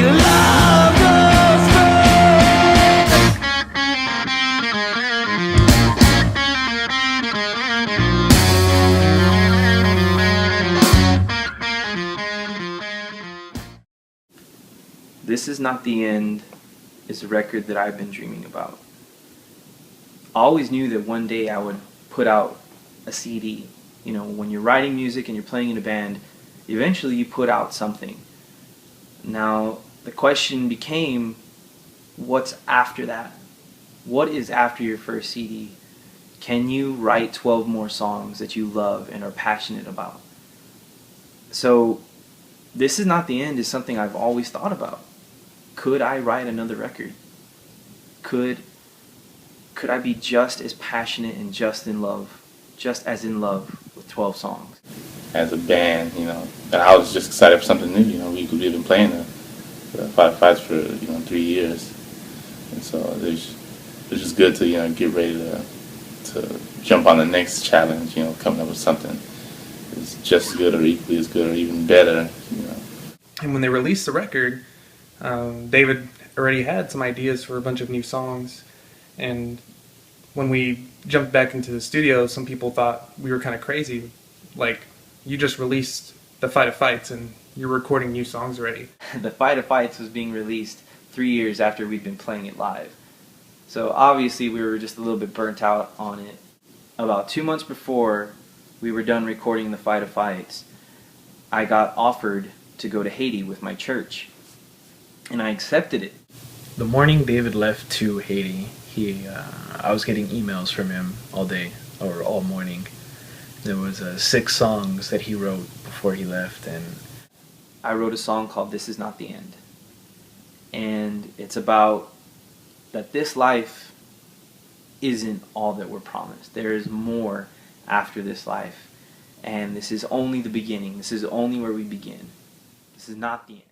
love goes This Is Not the End is a record that I've been dreaming about. I always knew that one day I would put out a CD. You know, when you're writing music and you're playing in a band, eventually you put out something. Now, the question became, what's after that? What is after your first CD? Can you write 12 more songs that you love and are passionate about? So, This Is Not the End is something I've always thought about. Could I write another record? Could I be just as passionate and just as in love with 12 songs? As a band, you know, and I was just excited for something new. You know, we've been playing the Fight Fights for 3 years, and so it's just good to get ready to jump on the next challenge. You know, coming up with something that's just as good or equally as good or even better. You know. And when they released the record, David already had some ideas for a bunch of new songs, and when we jumped back into the studio, some people thought we were kind of crazy. Like, you just released the Fight of Fights and you're recording new songs already. The Fight of Fights was being released 3 years after we'd been playing it live. So obviously we were just a little bit burnt out on it. About 2 months before we were done recording the Fight of Fights, I got offered to go to Haiti with my church. And I accepted it. The morning David left to Haiti, I was getting emails from him all day, or all morning. There was 6 songs that he wrote before he left, and I wrote a song called This Is Not the End. And it's about that this life isn't all that we're promised. There is more after this life. And this is only the beginning. This is only where we begin. This is not the end.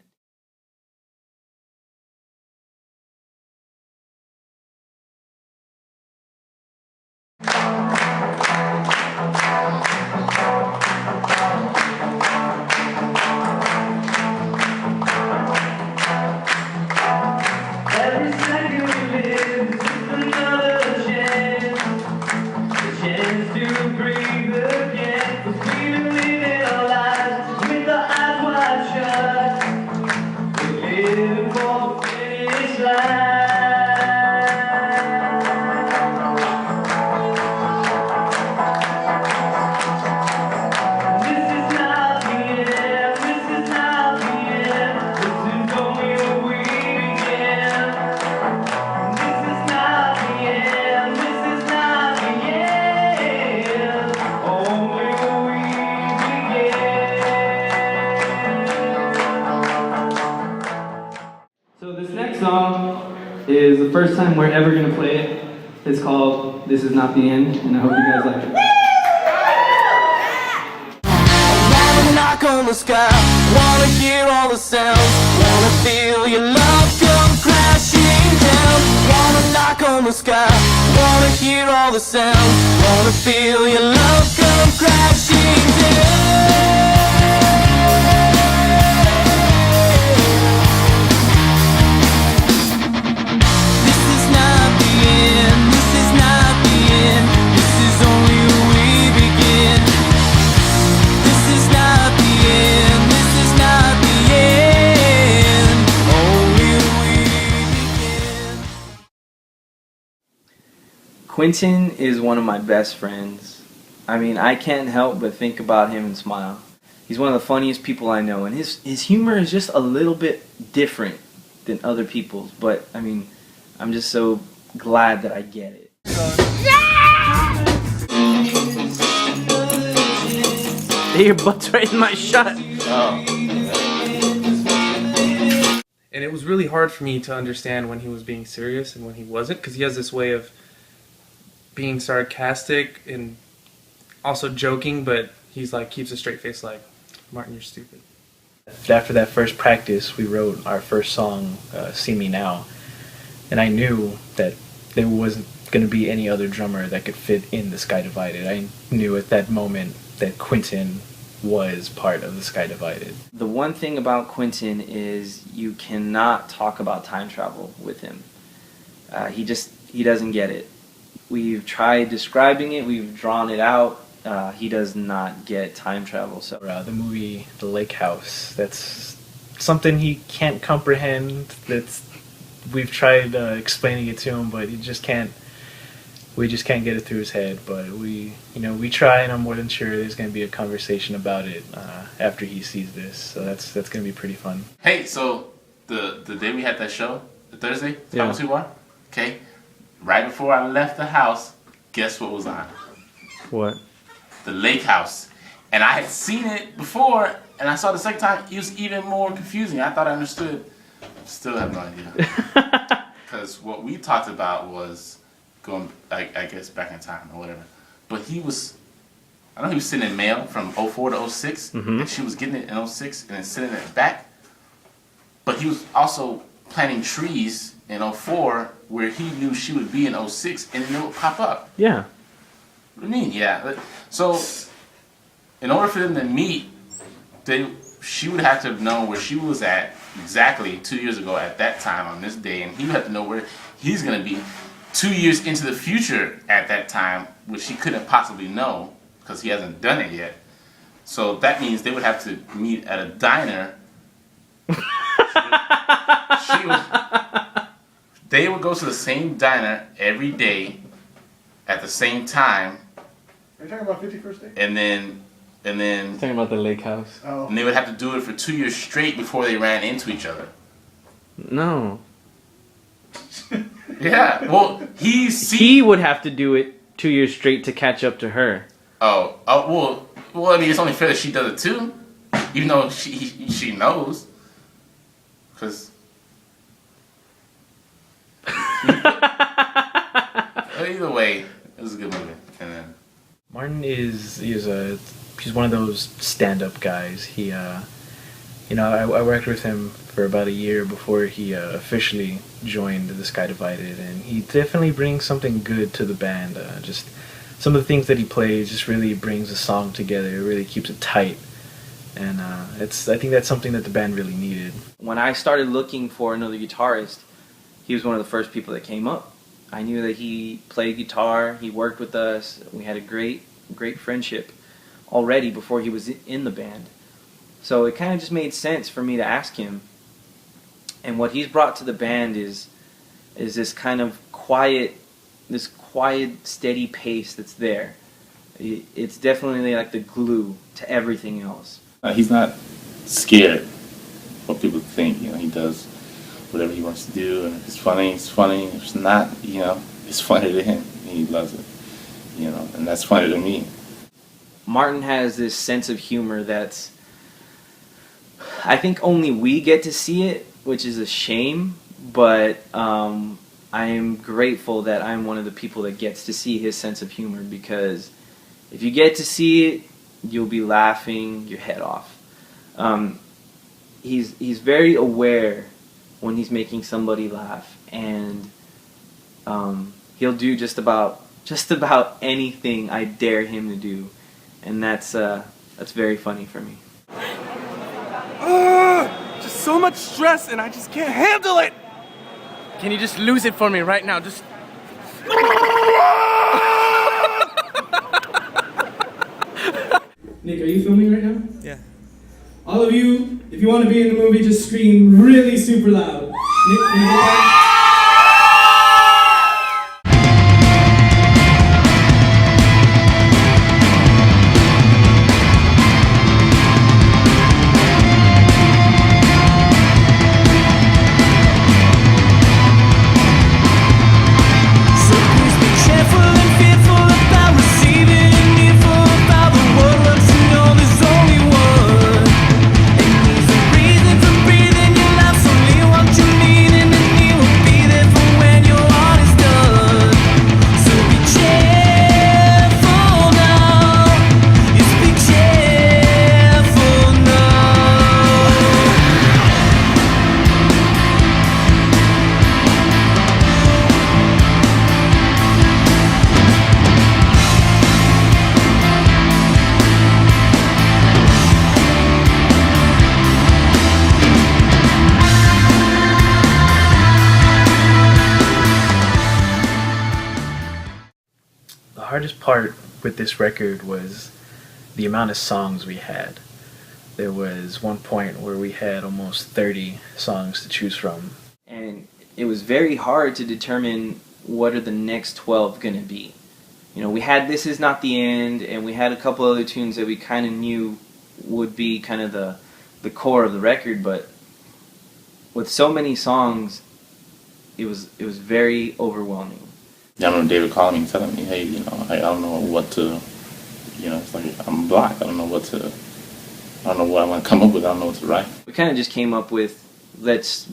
every second we live is another chance, a chance to breathe again. 'Cause we've been living our lives with our eyes wide shut. We're living for the finish line. This is not the end. This is not the end. This is only where we begin. This is not the end. This is not the end. Only where we begin. So this next song is the first time we're ever gonna play it. It's called This Is Not the End, and I hope you guys like it. Wanna knock on the sky, wanna hear all the sounds, wanna feel your love come crashing down. Wanna knock on the sky, wanna hear all the sounds, wanna feel your love come crashing down. This is not the end, this is not the end, this is only where we begin. This is not the end, this is not the end, only where we begin. Quentin is one of my best friends. I mean, I can't help but think about him and smile. He's one of the funniest people I know, and his humor is just a little bit different than other people's, but I mean, I'm just so glad that I get it. Hey, your butt's right in my shot. And it was really hard for me to understand when he was being serious and when he wasn't, because he has this way of being sarcastic and also joking, but he's like, keeps a straight face like, Martin, you're stupid. after that first practice, we wrote our first song, See Me Now, and I knew that there wasn't going to be any other drummer that could fit in the Sky Divided. I knew at that moment that Quentin was part of the Sky Divided. The one thing about Quentin is you cannot talk about time travel with him. He doesn't get it. We've tried describing it, we've drawn it out. He does not get time travel. So The movie The Lake House, that's something he can't comprehend. We've tried explaining it to him, but he just can't. We just can't get it through his head. But we try, and I'm more than sure there's going to be a conversation about it after he sees this. So that's going to be pretty fun. Hey, so the day we had that show, the Thursday, Yeah. Thomas Bar, okay, right before I left the house, guess what was on? what? The Lake House. And I had seen it before, and I saw it the second time. It was even more confusing. I thought I understood. Still have no idea. Because what we talked about was going, I guess, back in time or whatever. But he was, I know he was sending mail from 04 to 06, and she was getting it in 06 and then sending it back. But he was also planting trees in 04 where he knew she would be in 06, and then it would pop up. Yeah. What do you mean? Yeah. So, in order for them to meet, she would have to know where she was at exactly 2 years ago at that time on this day, and he would have to know where he's going to be 2 years into the future at that time, which he couldn't possibly know because he hasn't done it yet. So that means they would have to meet at a diner. They would go to the same diner every day at the same time. Are you talking about 51st Day? And then Talking about the lake house. Oh. and they would have to do it for 2 years straight before they ran into each other. No. Yeah, well, He would have to do it 2 years straight to catch up to her. well, I mean, it's only fair that she does it too, even though she knows, because either way, it was a good movie. And then Martin he's one of those stand-up guys. He I worked with him for about a year before he officially joined the Sky Divided, and he definitely brings something good to the band. Just some of the things that he plays just really brings the song together. It really keeps it tight, and I think that's something that the band really needed. When I started looking for another guitarist, he was one of the first people that came up. I knew that he played guitar, he worked with us, we had a great friendship already before he was in the band. So it kind of just made sense for me to ask him. And what he's brought to the band is this kind of quiet, steady pace that's there. It's definitely like the glue to everything else. he's not scared what people think. He does whatever he wants to do, and if it's funny, it's funny. If it's not, it's funny to him. He loves it, and that's funny to me. Martin has this sense of humor that's, I think only we get to see it, which is a shame, but I am grateful that I'm one of the people that gets to see his sense of humor, because if you get to see it, you'll be laughing your head off. He's very aware when he's making somebody laugh, and he'll do just about anything I dare him to do, and that's very funny for me. Just so much stress and I just can't handle it. Can you just lose it for me right now? Just. Nick, are you filming right now? Yeah. All of you, if you want to be in the movie, just scream really super loud. Nick, can you get that? So please be careful and fearful about receiving and needful about the world. Let you know there's only one, and he's the reason for breathing. Your life's only what you need, and then he will hardest part with this record was the amount of songs we had. There was one point where we had almost 30 songs to choose from. And it was very hard to determine what are the next 12 going to be. You know, we had This Is Not the End, and we had a couple other tunes that we kind of knew would be kind of the core of the record, but with so many songs, it was very overwhelming. Yeah, I remember David calling me and telling me, hey, you know, I don't know what to, you know, it's like I'm blocked. I don't know what I want to come up with. I don't know what to write. We kind of just came up with,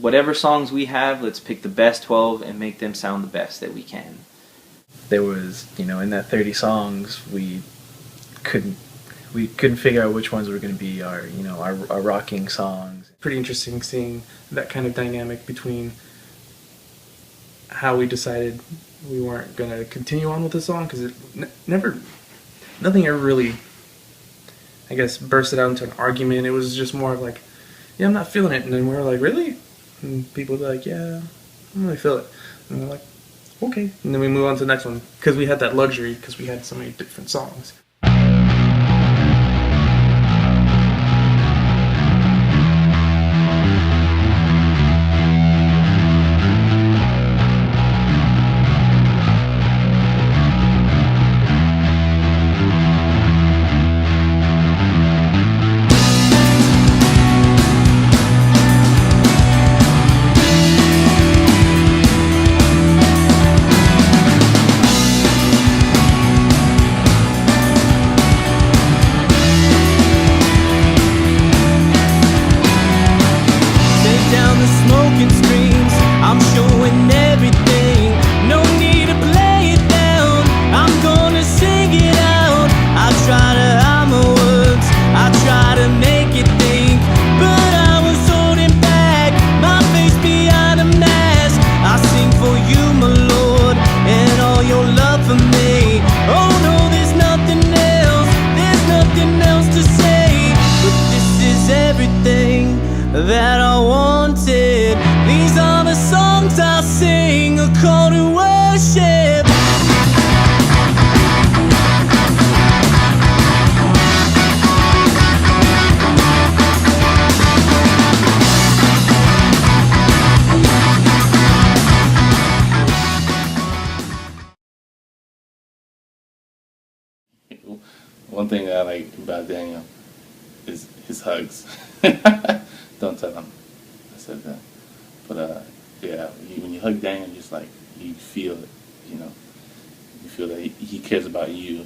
whatever songs we have, let's pick the best 12 and make them sound the best that we can. There was, you know, in that 30 songs, we couldn't figure out which ones were going to be our rocking songs. Pretty interesting seeing that kind of dynamic between how we decided we weren't going to continue on with the song, because nothing ever really, I guess, bursted out into an argument. It was just more of like, yeah, I'm not feeling it. And then we were like, really? And people would be like, yeah, I don't really feel it. And we're like, okay. And then we move on to the next one, because we had that luxury, because we had so many different songs. That I wanted. These are the songs I sing, a call to worship. One thing that I like about Daniel is his hugs. Don't tell him I said that. But yeah, when you hug Daniel, just like you feel it, you know. You feel that he cares about you,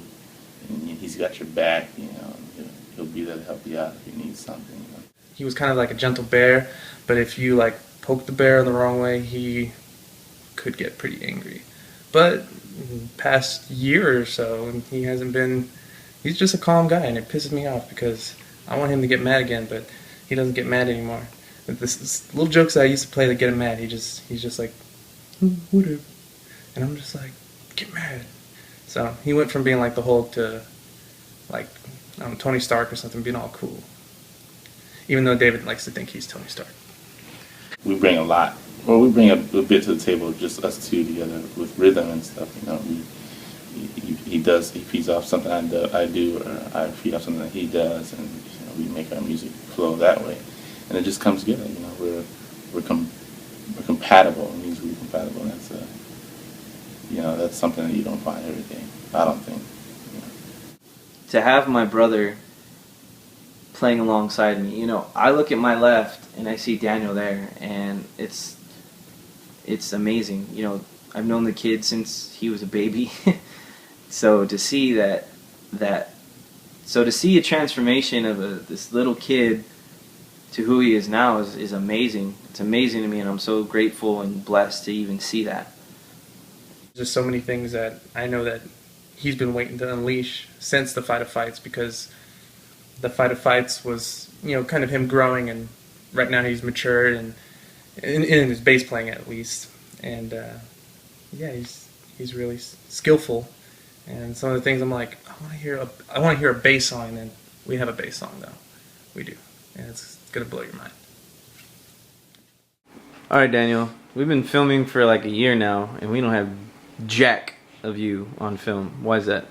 and he's got your back, you know. He'll be there to help you out if you need something. You know? He was kind of like a gentle bear, but if you like poke the bear in the wrong way, he could get pretty angry. But in the past year or so, he hasn't been. He's just a calm guy, and it pisses me off because I want him to get mad again, but he doesn't get mad anymore. This little jokes that I used to play that get him mad, he's just like, whatever. And I'm just like, get mad. So he went from being like the Hulk to like Tony Stark or something, being all cool. Even though David likes to think he's Tony Stark. We bring a lot. Well, we bring a bit to the table, just us two together with rhythm and stuff. You know, he feeds off something I do, or I feed off something that he does, and you know, we make our music flow that way, and it just comes together. You know, we're compatible, musically compatible. And that's that's something that you don't find every day. I don't think. You know. To have my brother playing alongside me, you know, I look at my left and I see Daniel there, and it's amazing. You know, I've known the kid since he was a baby. So to see so to see a transformation of this little kid to who he is now is amazing. It's amazing to me, and I'm so grateful and blessed to even see that. There's so many things that I know that he's been waiting to unleash since the Fight of Fights, because the Fight of Fights was, you know, kind of him growing, and right now he's matured and in his bass playing at least, and yeah, he's really skillful. And some of the things I'm like, I want to hear a bass song, and we have a bass song though, we do, and it's gonna blow your mind. All right, Daniel, we've been filming for like a year now, and we don't have jack of you on film. Why is that?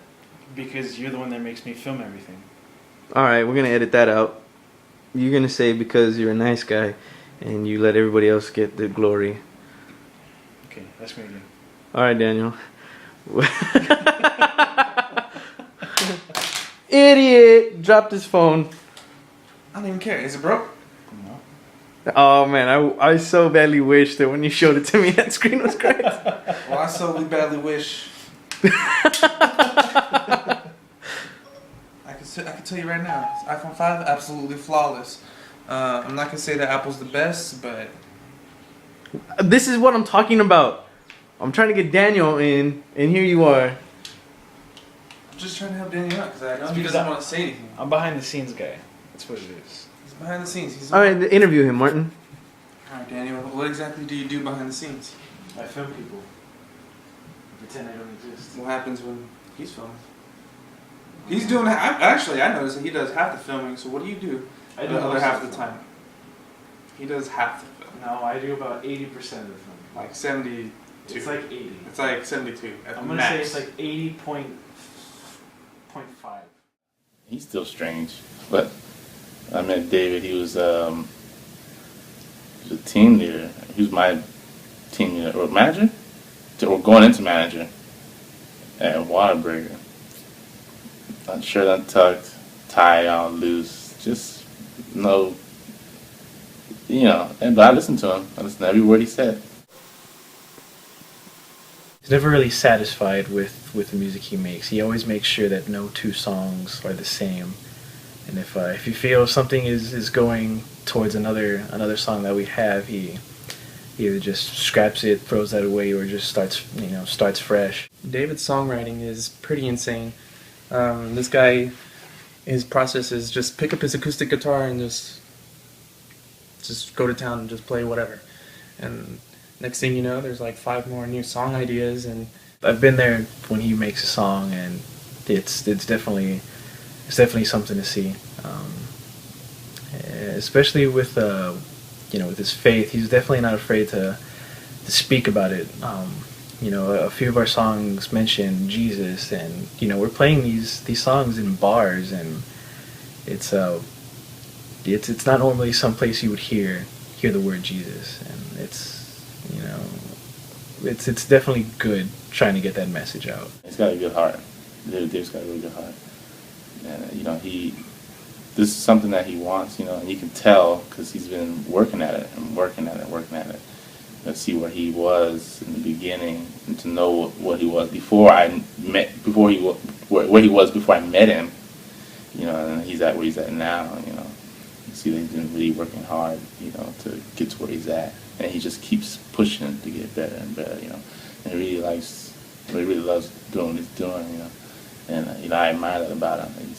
Because you're the one that makes me film everything. All right, we're gonna edit that out. You're gonna say because you're a nice guy, and you let everybody else get the glory. Okay, that's me again. All right, Daniel. Idiot! Dropped his phone. I don't even care. Is it broke? No. Oh man, I so badly wish that when you showed it to me, that screen was cracked. Well, I so badly wish. I can tell you right now, iPhone 5 absolutely flawless. I'm not gonna say that Apple's the best, but This is what I'm talking about. I'm trying to get Daniel in, and here you are. I'm just trying to help Daniel out because I know he because doesn't want to say anything. I'm behind the scenes guy. That's what it is. He's behind the scenes. He's All right, interview him, Martin. All right, Daniel. What exactly do you do behind the scenes? I film people. Pretend I don't exist. What happens when he's filming? He's doing. Actually, I noticed that he does half the filming. So what do you do? I do the other most half of of the the time. He does half the film. No, I do about 80% of the film. Like 72. It's like 80. It's like 72 at I'm gonna max. say it's like 80.5. He's still strange, but I met David. He was a team leader. He was my team leader or manager, or going into manager at Whataburger. Shirt untucked, tie on loose, just no, but I listened to him. I listened to every word he said. He's never really satisfied with the music he makes. He always makes sure that no two songs are the same. And if he feels something is going towards another song that we have, he either just scraps it, throws that away, or just starts fresh. David's songwriting is pretty insane. This guy, his process is just pick up his acoustic guitar and just go to town and just play whatever. And next thing you know, there's like 5 more new song ideas. And I've been there when he makes a song, and it's definitely something to see. Especially with with his faith, he's definitely not afraid to speak about it. A few of our songs mention Jesus, and we're playing these songs in bars, and it's not normally someplace you would hear the word Jesus, and it's definitely good trying to get that message out. He's got a good heart. Dave's got a really good heart, and this is something that he wants, and you can tell because he's been working at it and working at it. To see where he was in the beginning, and to know what he was where he was before I met him, and he's at where he's at now. You see that he's been really working hard, to get to where he's at, and he just keeps pushing to get better and better, and he really loves doing what he's doing, and I admire that about him.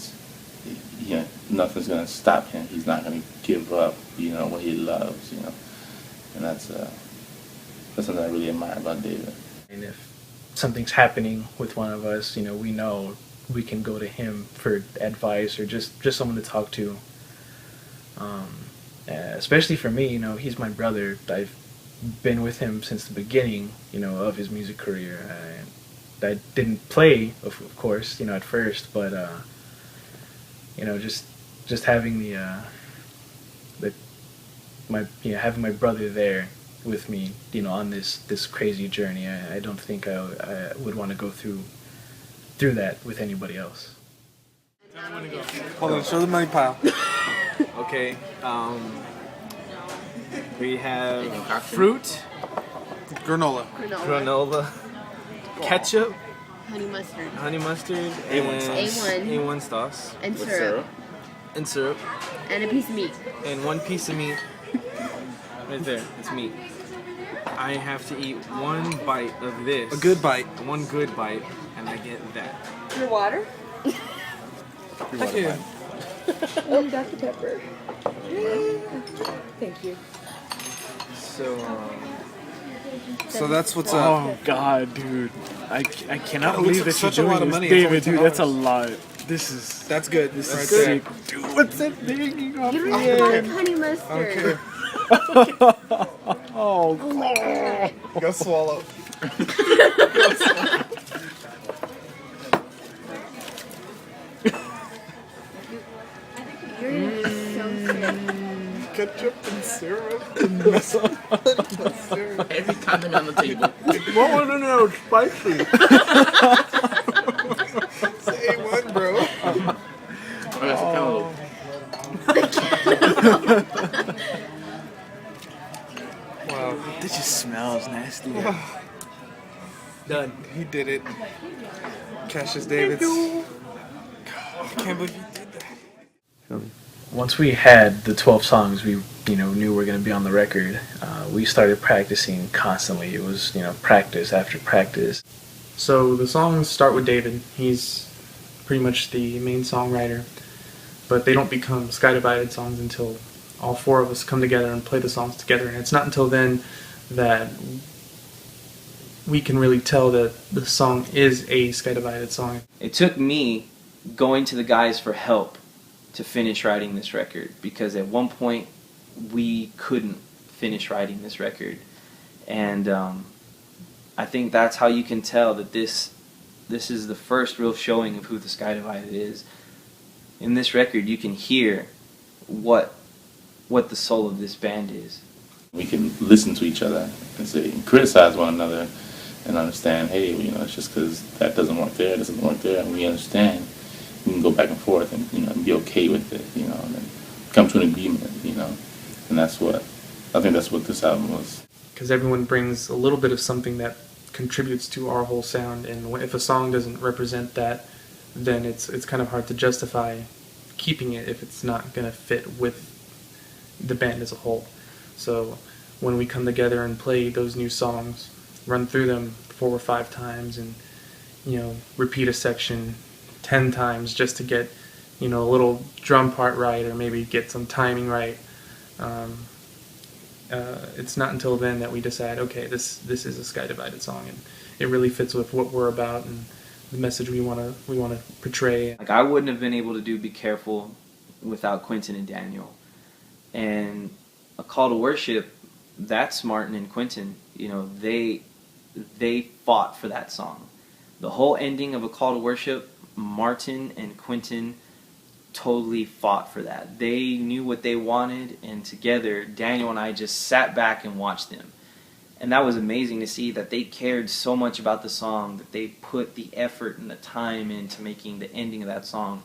Nothing's gonna stop him. He's not gonna give up, what he loves, and that's something I really admire about David. And if something's happening with one of us, we know we can go to him for advice or just someone to talk to. Especially for me, he's my brother. I've been with him since the beginning, of his music career. I didn't play, of course, at first, but just having having my brother there with me, on this crazy journey. I don't think I would want to go through that with anybody else. hold on, show the money pile. Okay, we have fruit, Granola. granola, ketchup, Honey mustard. and A1. A1 sauce, And syrup. and syrup, And a piece of meat. and one piece of meat. Right there, it's meat. I have to eat one bite of this. A good bite. One good bite, and I get that. Your water? Thank you. Oh, Dr. Pepper. Thank you. So that's what's up. Oh God, dude! I cannot God, believe looks that like you're such a lot doing of this, money. It's only David. Dude, that's a $10. lot. This is That's good. this right is there. sick. Dude, what's that thing off You your don't have a lot head? of honey mustard. Oh, Oh my god. Go swallow. ketchup and syrup and mess up syrup. Every comment on the table. What was in there was spicy? Say what, bro? Wow. This just smells nasty. Done. He did it. Cassius Davids. I can't believe you did that. Once we had the 12 songs we knew were going to be on the record, we started practicing constantly. It was practice after practice. So the songs start with David. He's pretty much the main songwriter, but they don't become Sky Divided songs until all four of us come together and play the songs together. And it's not until then that we can really tell that the song is a Sky Divided song. It took me going to the guys for help to finish writing this record, because at one point we couldn't finish writing this record. And I think that's how you can tell that this is the first real showing of who the Sky Divided is. In this record you can hear what the soul of this band is. We can listen to each other and say, and criticize one another and understand, hey, it's just because that doesn't work there, it doesn't work there, and we understand. We can go back and forth and and be okay with it, and then come to an agreement, and I think that's what this album was. Because everyone brings a little bit of something that contributes to our whole sound, and if a song doesn't represent that, then it's kind of hard to justify keeping it if it's not going to fit with the band as a whole. So when we come together and play those new songs, run through them 4 or 5 times and repeat a section 10 times just to get a little drum part right, or maybe get some timing right, it's not until then that we decide, okay, this is a Sky Divided song, and it really fits with what we're about and the message we want to portray. Like, I wouldn't have been able to do Be Careful without Quentin and Daniel. And A Call to Worship, that's Martin and Quentin. They fought for that song. The whole ending of A Call to Worship, Martin and Quentin totally fought for that. They knew what they wanted, and together Daniel and I just sat back and watched them. And that was amazing to see that they cared so much about the song that they put the effort and the time into making the ending of that song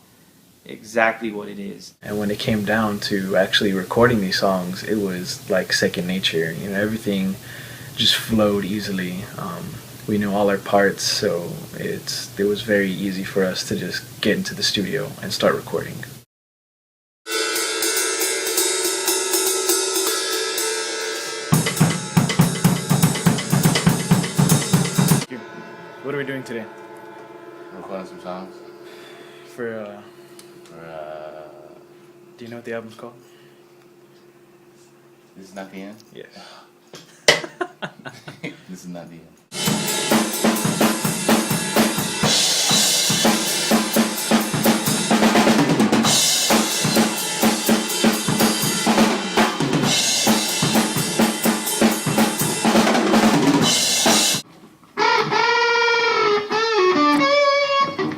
exactly what it is. And when it came down to actually recording these songs, it was like second nature. Everything just flowed easily. We knew all our parts, so it was very easy for us to just get into the studio and start recording. What are we doing today? We're playing some songs. Do you know what the album's called? This is not the end? Yes. This is not the end.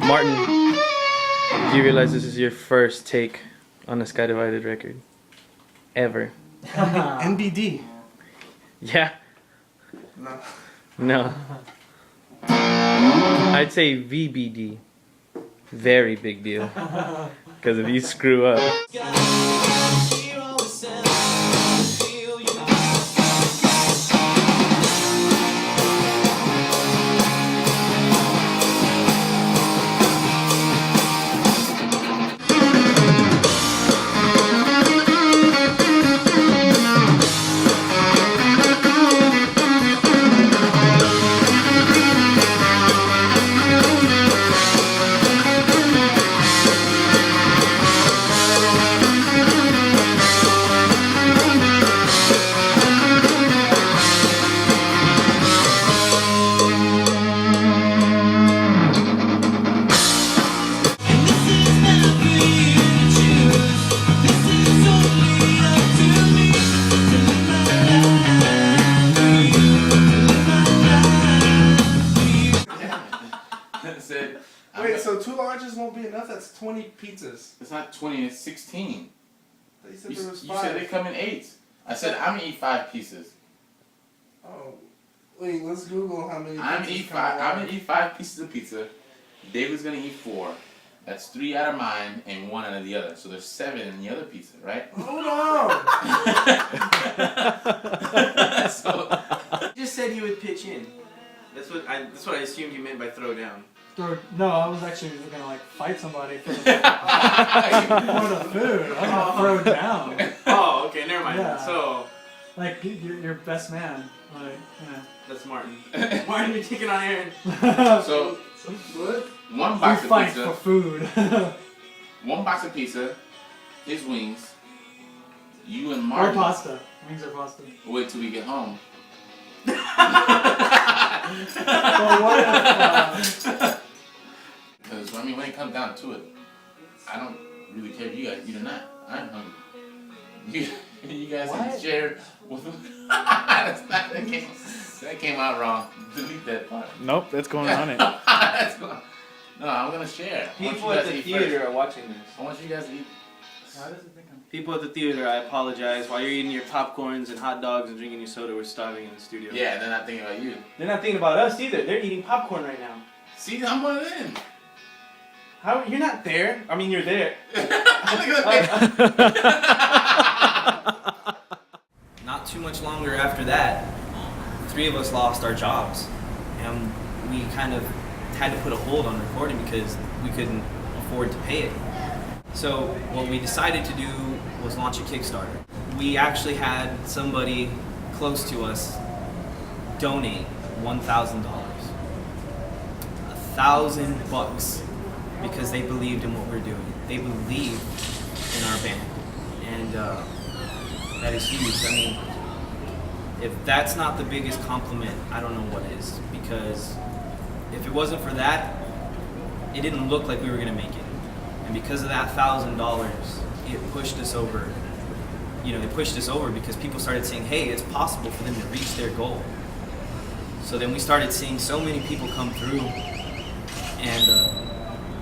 Martin, do you realize this is your first take on a Sky Divided record? Ever? NBD. Yeah. No. I'd say VBD. Very big deal. Because if you screw up. Wait, so 2 larges won't be enough? That's 20 pizzas. It's not 20, it's 16. They said You, there was you 5. said they come in 8s. I said I'm gonna eat 5 pieces. Oh, wait. Let's Google how many. I'm gonna pizzas eat come in 5. I'm one. gonna eat 5 pieces of pizza. David's gonna eat 4. That's 3 out of mine and 1 out of the other. So there's 7 in the other pizza, right? Hold on. So, You just said you would pitch in. That's what I assumed you meant by throw down. No, I was actually gonna like fight somebody for the, for the food. I was gonna throw down. Oh, okay, never mind. Yeah. So Like your best man. Like, that's Martin. Martin, you're taking on Aaron. so What? 1 we box of fight pizza. for food. 1 box of pizza. His wings. You and Or Martin. pasta. Wings or pasta. Wait till we get home. But what if, Because, I mean, when it comes down to it, I don't really care if you guys eat or not. I'm hungry. You guys can share with That's not, that came out wrong. Delete that part. Nope, that's going on it. That's going, no, I'm going to share. I want People you at guys to the eat theater first. are watching this. I want you guys to eat. how does it think I'm... People at the theater, I apologize. While you're eating your popcorns and hot dogs and drinking your soda, we're starving in the studio. Yeah, they're not thinking about you. They're not thinking about us either. They're eating popcorn right now. See, I'm one of them. How? You're not there. I mean, you're there. Not too much longer after that, 3 of us lost our jobs, and we kind of had to put a hold on recording because we couldn't afford to pay it. So what we decided to do was launch a Kickstarter. We actually had somebody close to us donate $1,000, $1,000, because they believed in what we're doing. They believed in our band, and that is huge. I mean, if that's not the biggest compliment, I don't know what is, because if it wasn't for that, it didn't look like we were gonna make it. And because of that $1,000, it pushed us over. You know, it pushed us over because people started saying, hey, it's possible for them to reach their goal. So then we started seeing so many people come through, and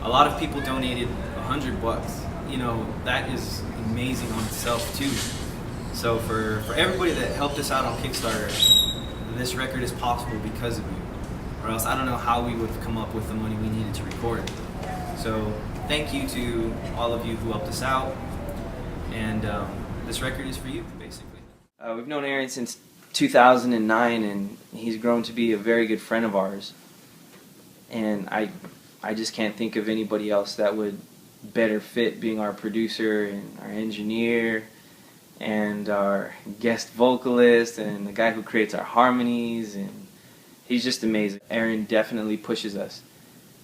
a lot of people donated $100. You know, that is amazing on itself too. So for everybody that helped us out on Kickstarter, this record is possible because of you. Or else I don't know how we would have come up with the money we needed to record. So thank you to all of you who helped us out. And this record is for you, basically. We've known Aaron since 2009, and he's grown to be a very good friend of ours. And I just can't think of anybody else that would better fit being our producer and our engineer and our guest vocalist and the guy who creates our harmonies, and he's just amazing. Aaron definitely pushes us.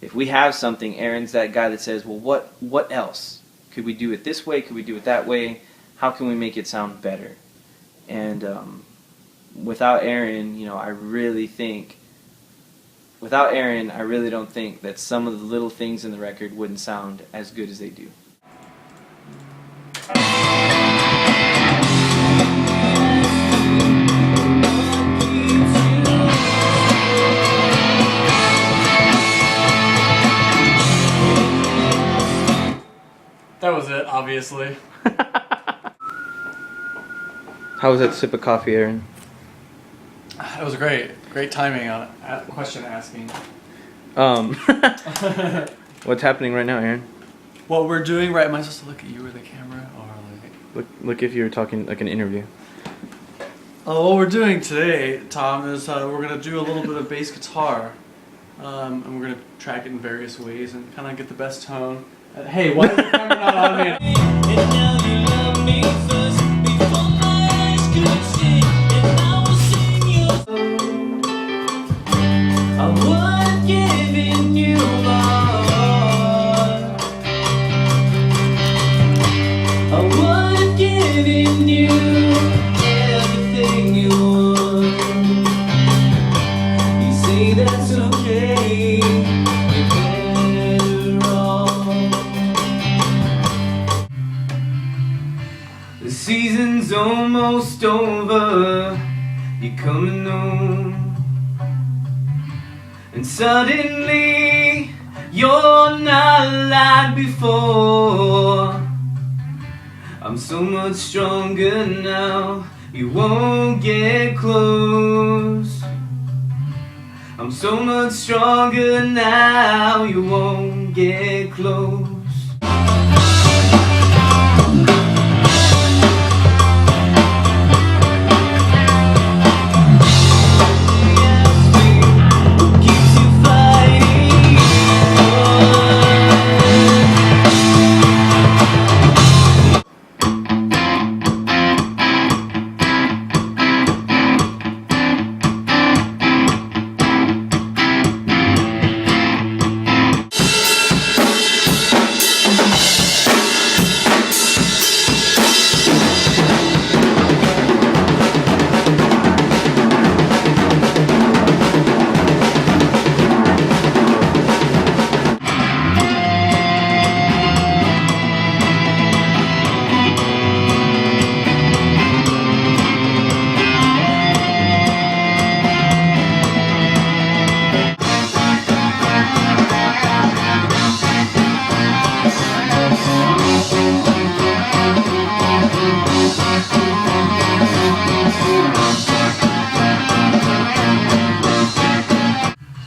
If we have something, Aaron's that guy that says, well, what else? Could we do it this way? Could we do it that way? How can we make it sound better? And without Aaron, you know, I really don't think that some of the little things in the record wouldn't sound as good as they do. That was it, obviously. How was that sip of coffee, Aaron? It was great. Great timing on question asking. What's happening right now, Aaron? What we're doing right... Am I supposed to look at you or the camera? Or like... Look if you were talking like an interview. What we're doing today, Tom, is we're going to do a little bit of bass guitar. And we're going to track it in various ways and kind of get the best tone. Hey, why is the camera not on me? And now you love me first before my eyes could see, and I will sing your song. I would give in you my heart. I would give in you everything you want. You say that's okay. You're better off. The season's almost over, you're coming home, and suddenly you're not like before. I'm so much stronger now, you won't get close. I'm so much stronger now, you won't get close. What keeps you fighting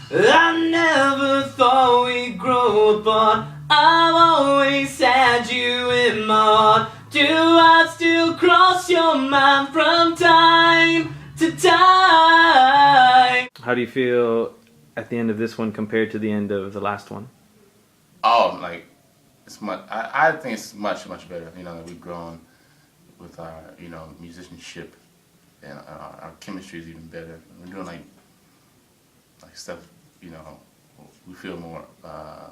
I never thought we'd grow apart. I've always had you in my heart. Do I still cross your mind from time to time? How do you feel at the end of this one compared to the end of the last one? Oh, like it's much. I think it's much better. You know, that we've grown with our musicianship, and our chemistry is even better. We're doing like stuff. You know, we feel more. I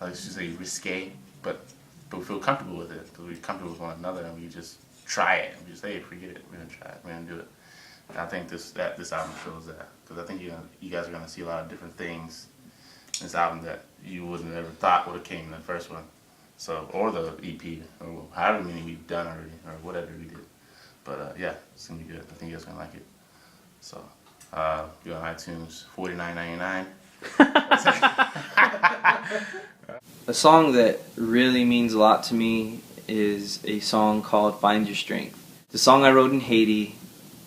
should say risque, but we feel comfortable with it because we're comfortable with one another, and we just try it. We just say, forget it. We're gonna try it. We're gonna do it. And I think this album shows that, because I think you guys are gonna see a lot of different things in this album that you wouldn't have ever thought would have came in the first one, or the EP, or however many we've done already, or whatever we did. But yeah, it's gonna be good. I think you guys are gonna like it. So be on iTunes, $49.99. A song that really means a lot to me is a song called Find Your Strength. The song I wrote in Haiti,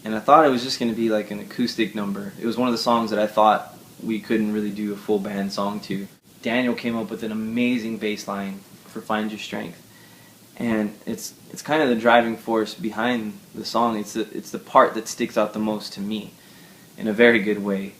and I thought it was just going to be like an acoustic number. It was one of the songs that I thought we couldn't really do a full band song to. Daniel came up with an amazing bass line for Find Your Strength. And it's kind of the driving force behind the song. It's the part that sticks out the most to me in a very good way.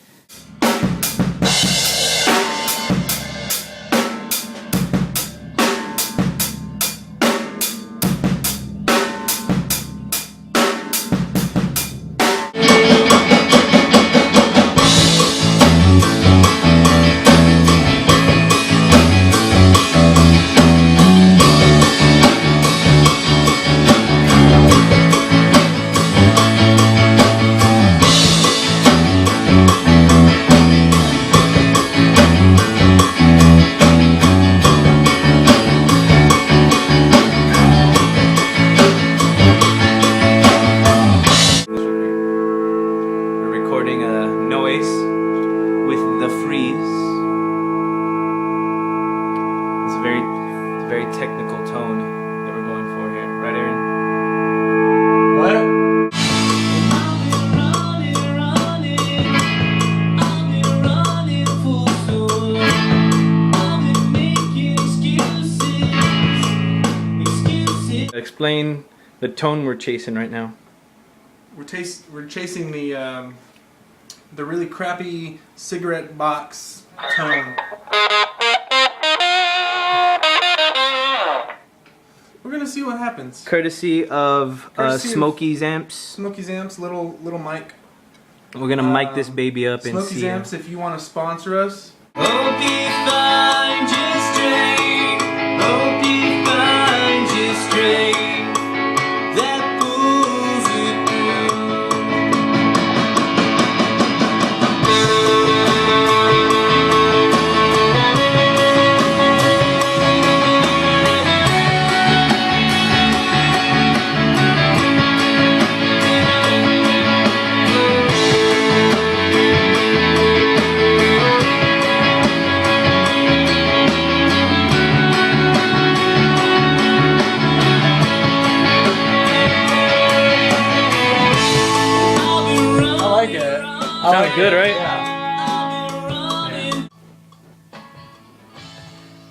Very technical tone that we're going for here, right, Aaron? What? Explain the tone we're chasing right now. We're chasing the really crappy cigarette box tone. We're gonna see what happens. Courtesy of Smokey's Amps. Smokey's Amps, little mic. We're gonna mic this baby up and Smokey's see. Amps, if you want to sponsor us. Hope you find your strength. Hope you find your strength that pulls you through. Sounded good, right?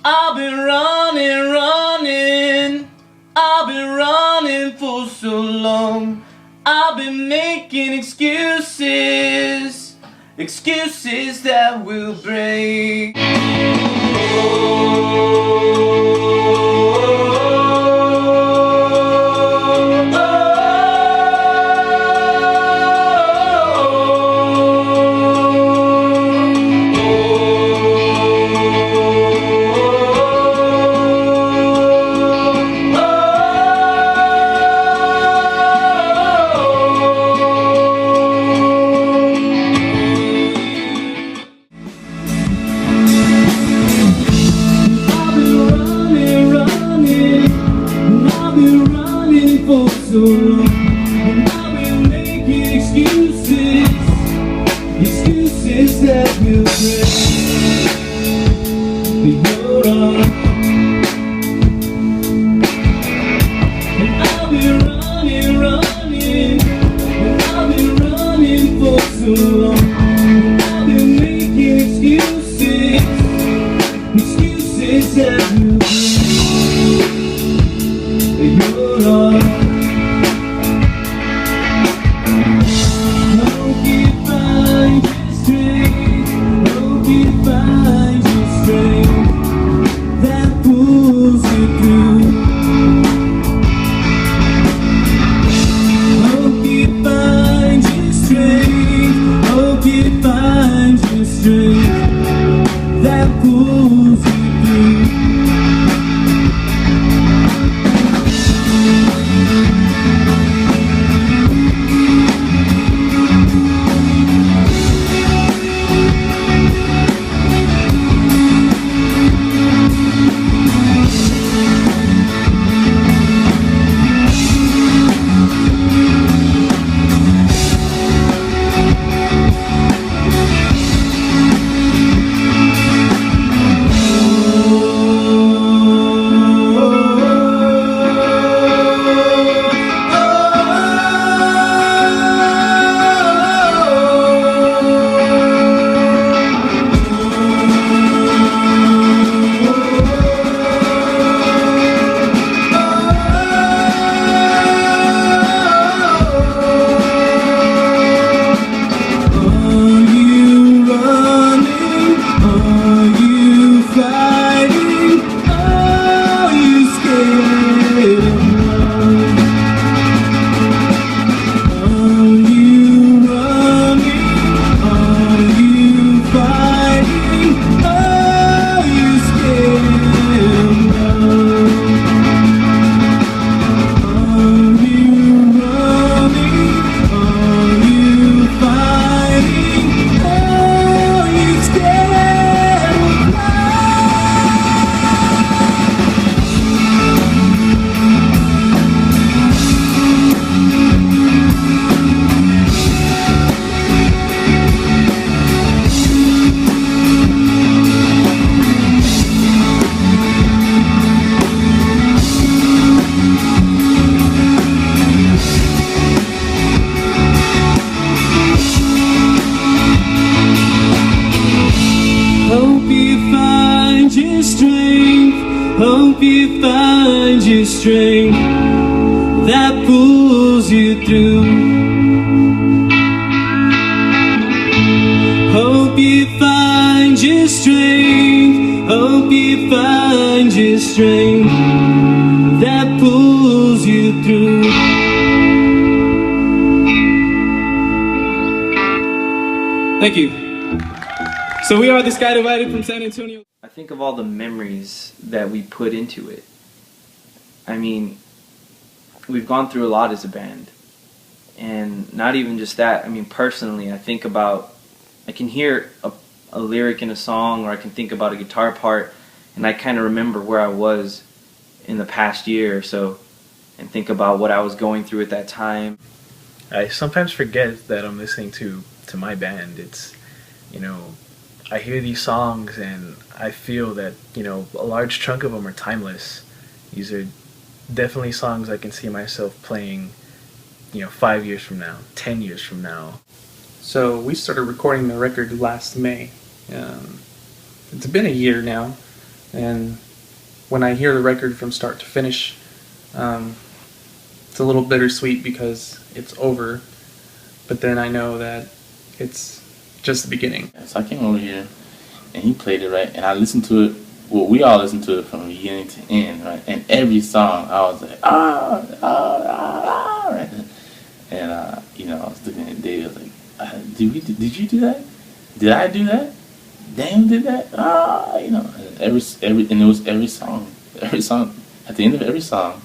I've been running, running. I've been running for so long. I've been making excuses, excuses that will break. So long, and I've been making excuses, excuses that will break. But you're on, and I've been running, running, and I've been running for so long, and I've been making excuses, excuses that will break. But you're on. Hope you find your strength that pulls you through. Hope you find your strength. Hope you find your strength that pulls you through. Thank you. So we are the Sky Divided from San Antonio. I think of all the memories that we put into it. I mean, we've gone through a lot as a band. And not even just that, I mean, personally, I think about, I can hear a lyric in a song, or I can think about a guitar part, and I kind of remember where I was in the past year or so, and think about what I was going through at that time. I sometimes forget that I'm listening to my band. It's, you know, I hear these songs and I feel that, you know, a large chunk of them are timeless. These are definitely songs I can see myself playing, you know, 5 years from now, 10 years from now. So we started recording the record last May. It's been a year now, and when I hear the record from start to finish, it's a little bittersweet because it's over, but then I know that it's just the beginning. So I came over here, and he played it, right, and I listened to it. Well, we all listened to it from beginning to end, right, and every song I was like, right, and you know, I was looking at David, I was like, did you do that? Did I do that? Daniel did that? You know, and and it was every song, at the end of every song,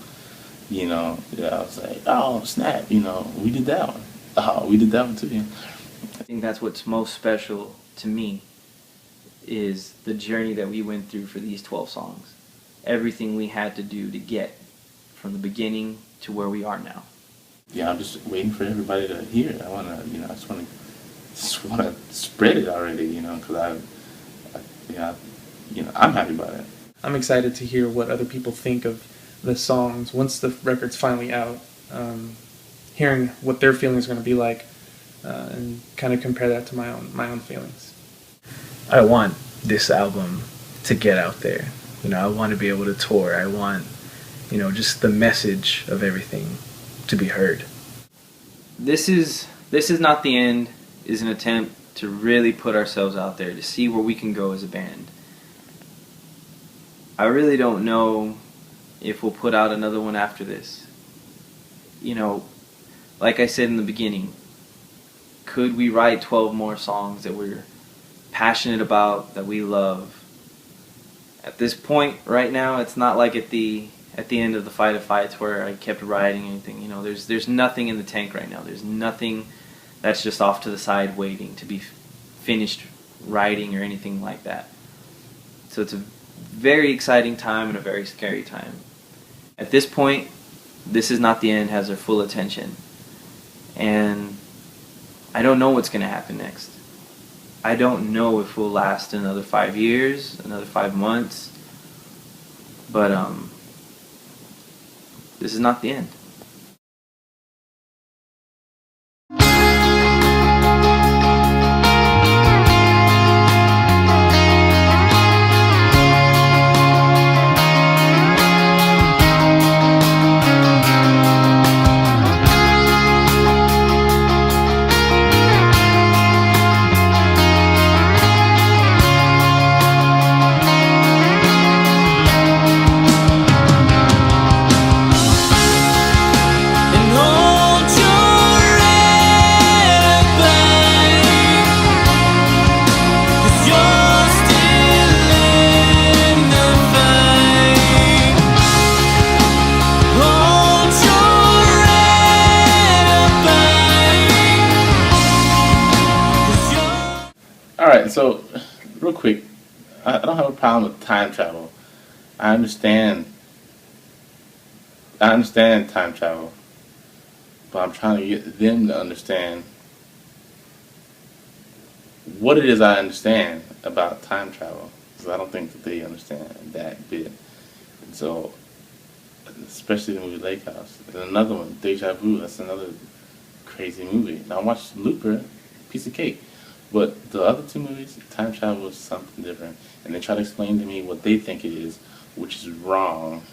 you know, I was like, oh snap, you know, we did that one. Oh, we did that one too. Yeah. I think that's what's most special to me is the journey that we went through for these 12 songs. Everything we had to do to get from the beginning to where we are now. Yeah, I'm just waiting for everybody to hear it. I wanna, you know, I just wanna spread it already, you know, because I'm happy about it. I'm excited to hear what other people think of the songs once the record's finally out. Hearing what their feelings are going to be like, and kind of compare that to my own feelings. I want this album to get out there. You know, I want to be able to tour. I want, you know, just the message of everything to be heard. This is Not the End is an attempt to really put ourselves out there to see where we can go as a band. I really don't know if we'll put out another one after this. You know, like I said in the beginning, could we write 12 more songs that we're passionate about, that we love? At this point, right now, it's not like at the end of the Fight of Fights where I kept writing anything. You know, there's nothing in the tank right now. There's nothing that's just off to the side waiting to be finished writing or anything like that. So it's a very exciting time and a very scary time. At this point, This Is Not the End has our full attention. And I don't know what's going to happen next. I don't know if we'll last another 5 years, another 5 months. But this is not the end. Alright, so, real quick, I don't have a problem with time travel. I understand time travel, but I'm trying to get them to understand what it is I understand about time travel, because I don't think that they understand that bit. And so, especially the movie Lake House. There's another one, Deja Vu, that's another crazy movie. Now I watched Looper, piece of cake. But the other two movies, time travel is something different. And they try to explain to me what they think it is, which is wrong.